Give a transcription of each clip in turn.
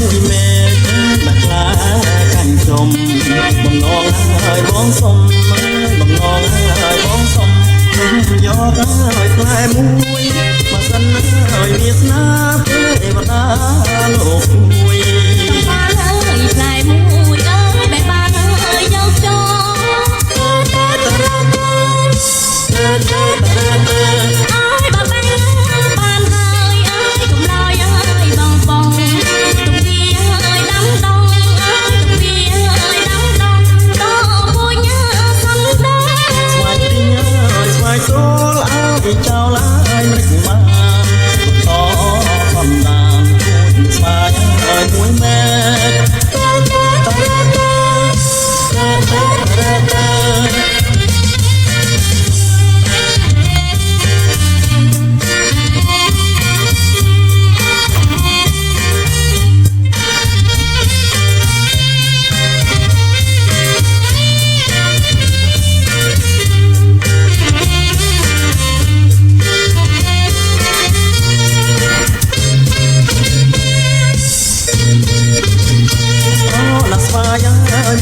មួយមេតែខ្លាកាញ់ចំបំណងហើយបងសុំបំណងហើយបងសុំយកហើយខ្លែមួយបើសិនហើយវាស្នាទេវតាលោកជួយបានហើយខ្លែមួយអើយបែបបានហើយយកចូលអើយបើបែបបានហើយអើយកុំឡើយអើយបងបងទុកវាហើយដាំដងអើយទុកវាហើយដាំដងតពួយសំដងស្វាយទីញហើយស្វាយសូលអើយចោលហើយមិនបានតសំដានគូស្វាយហើយមួយមេ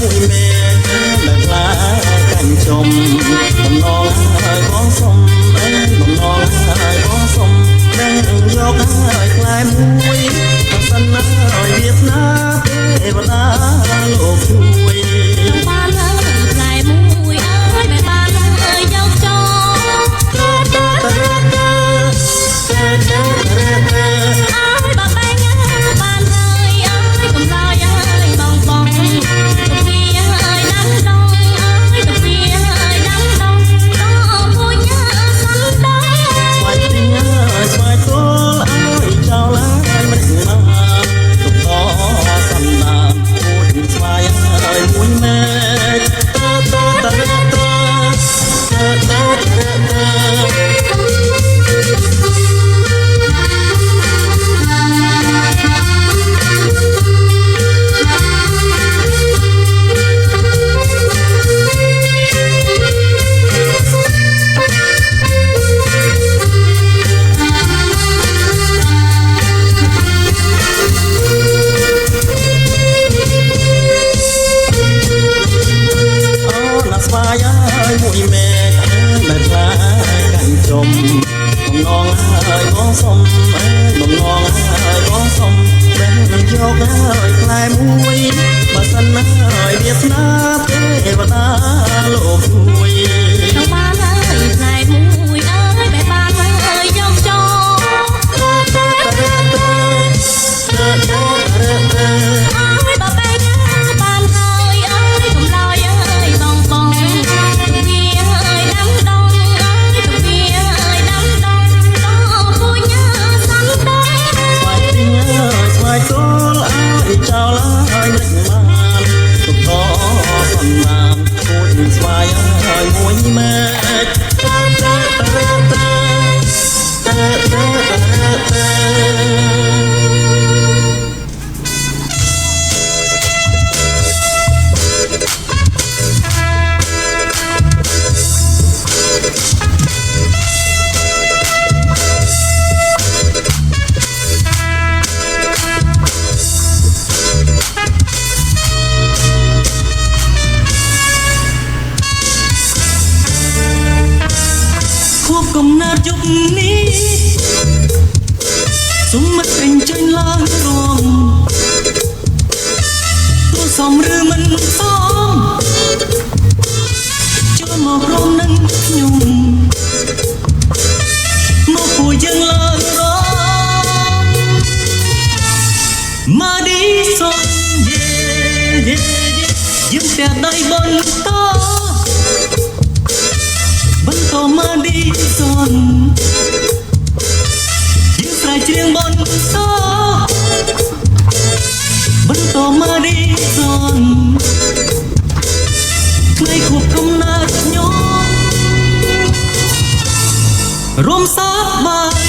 មួយមេតែខ្លាកាញ់ចំបំណងហើយបងសុំបំណងហើយបងសុំតែយកហើយខ្លែមួយបើសិនហើយវាស្នាទេវតាលោកជួយបានហើយខ្លែមួយអើយបែបបានហើយយកចូលអើយបើបែកបានហើយអើយកុំឡើយអើយបងបងទុកវាហើយដាំដងអើយទុកវាហើយដាំដងតពួយសំដងស្វាយទីញហើយស្វាយសូលអើយចោលហើយមិនបានទុកតសំដានគូស្វាយហើយមួយមេមួយមេតែខ្លាកាញ់ចំបំណងហើយបងសុំបំណងហើយបងសុំតែនឹងយកហើយខ្លែមួយបើសិនហើយវាស្នាទេវតាលោកជួយទៅបានហើយខ្លែមួយអើយបែបបានហើយយកចូលអើយបើបែកបានហើយអើយកុំឡើយអើយបងបងទុកវាហើយដាំដងអើយទុកវាហើយដាំដងតពួយសំដងស្វាយទីញហើយស្វាយសូលអើយចោលហើយមិនបានទុកតសំដានគូស្វាយហើយមួយមេកំណត់យប់នេះសុំមិនអញ្ជើញឡើងរងទោះសមឬមិនសមចូលមករំនឹងខ្ញុំមកពួកយើងឡើងរងមកឌីសុំយើងតែដៃបន្តមកឌីសុនយើងស្រែកច្រៀងបន្តមកឌីសុនថ្ងៃខួបកំណើតខ្ញុំរំសាបបាយ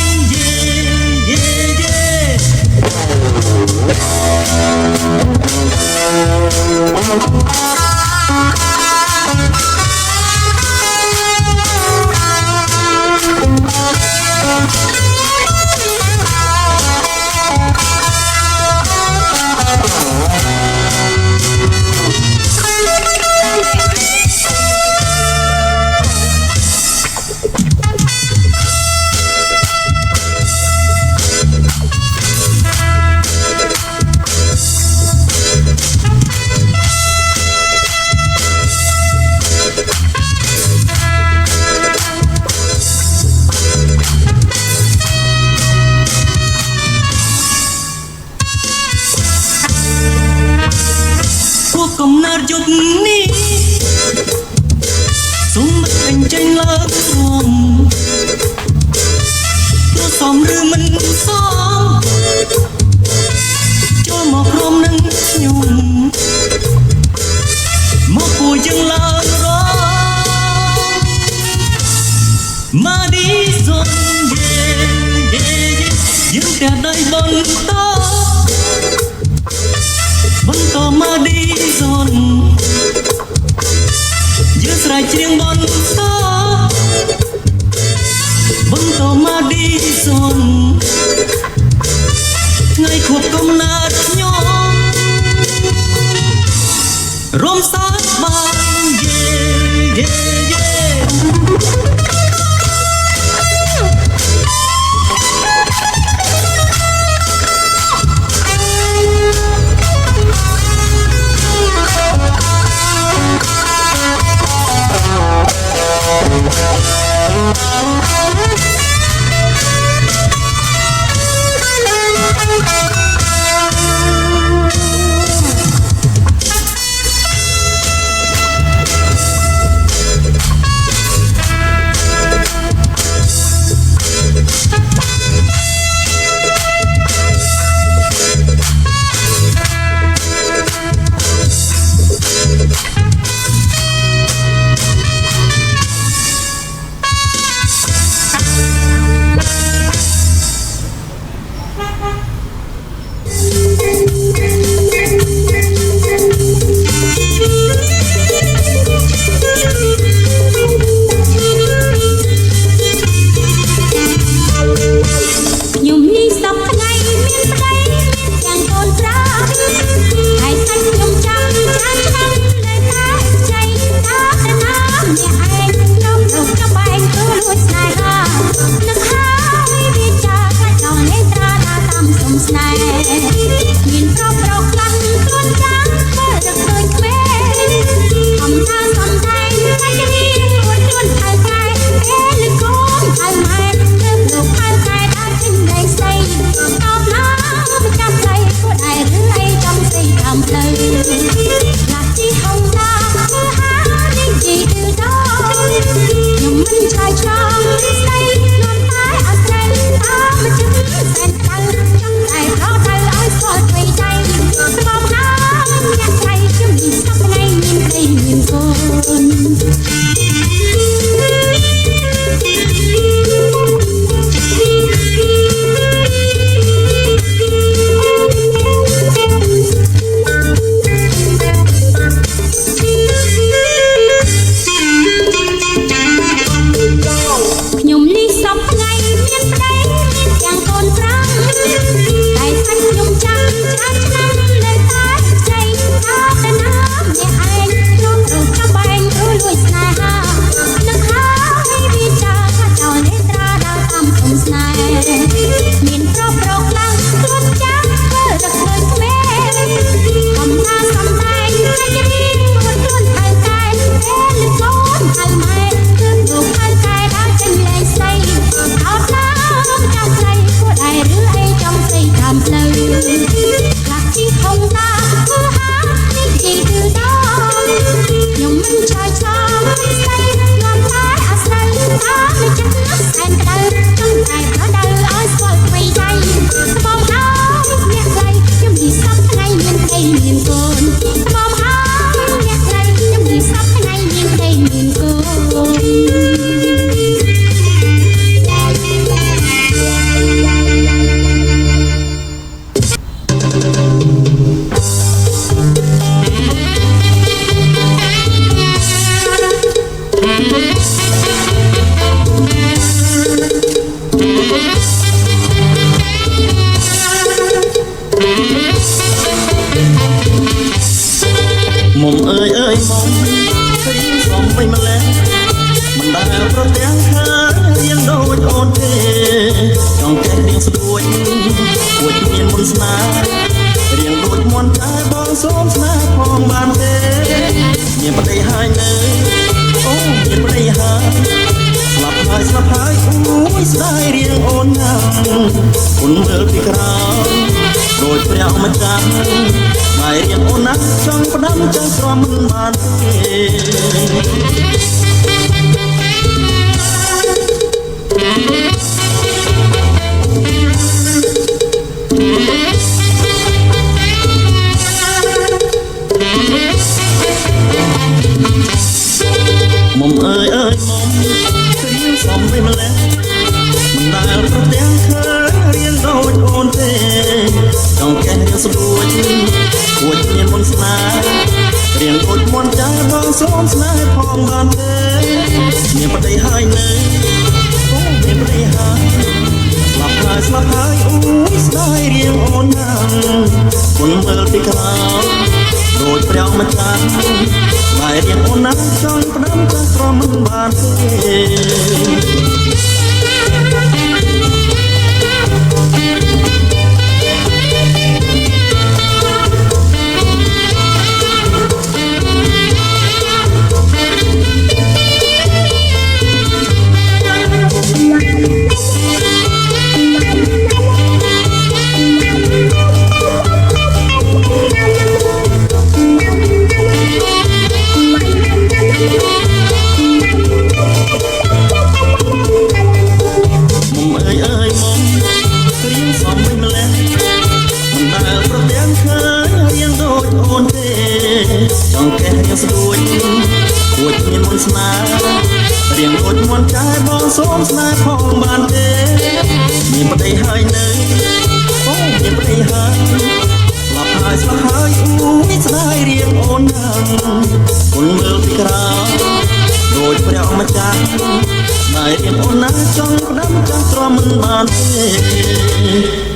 កំណើតយប់នេះសូមមិនពេញចេញលើកព្រមទោះសមឬមិនសមចូលមកព្រមនឹងខ្ញុំមកពួយយើងឡើងរងមកឌីសុនយើងតែដៃបន្តមកឌីសុនយើងស្រែកច្រៀងបន្តមកឌីសុនថ្ងៃខួបកំណើតខ្ញុំរំសាយបានយេមុំអើយមុំឃើញសំវិញម្លេះមិនដែលប្រទាំងខារៀងដូចអូនទេចង់កែរៀងស្រួយគួចមានមុនស្នេហ៍រៀងដូចមន់តែបងសូមស្នេហ៍ផងបានទេមានប្តីហើយនៅអូមានប្តីហើយស្លាប់ហើយអូ យស្ដាយរៀងអូនណាគុណមើលពីក្រោយដូចព្រះម្ចាស់ហើយរៀងអូនណាចង់ផ្ដាំចង់ស្រមមិនបានមុំអើយអើយមុំគ្រៀងសំមិនម្លេះមិនដែលប្រទាំងឃើញរៀងដូចអូនទេចង់កេះរៀងស្រួចគួចមានមុនស្នេហ៍រៀងដូចមុនចាស់បងសូមស្នេហ៍ផងបានទេមានប្តីហើយនៅអូមានប្តីហើយស្លាប់ហើយអូយស្ដាយរៀងអូនណាគុណមើលពីក្រោយដូចព្រះម្ចាស់ហើយរៀងអូនណាចង់ផ្ដាំចង់ស្រមមិនបានទេចង់កេះរៀងស្រួយគួចមានមុនស្នេហ៍រៀងដូចមុនចាយបងសូមស្នេហ៍ផងបានទេមានប្តីហើយនៅអូមានប្តីហើយស្លាប់ហើយអូយស្ដាយរៀងអូនណាគុណមើលពីក្រោយដូចព្រះម្ចាស់ហើយរៀងអូនណាចង់ផ្ដាំចង់ទ្រាំមិនបានទេ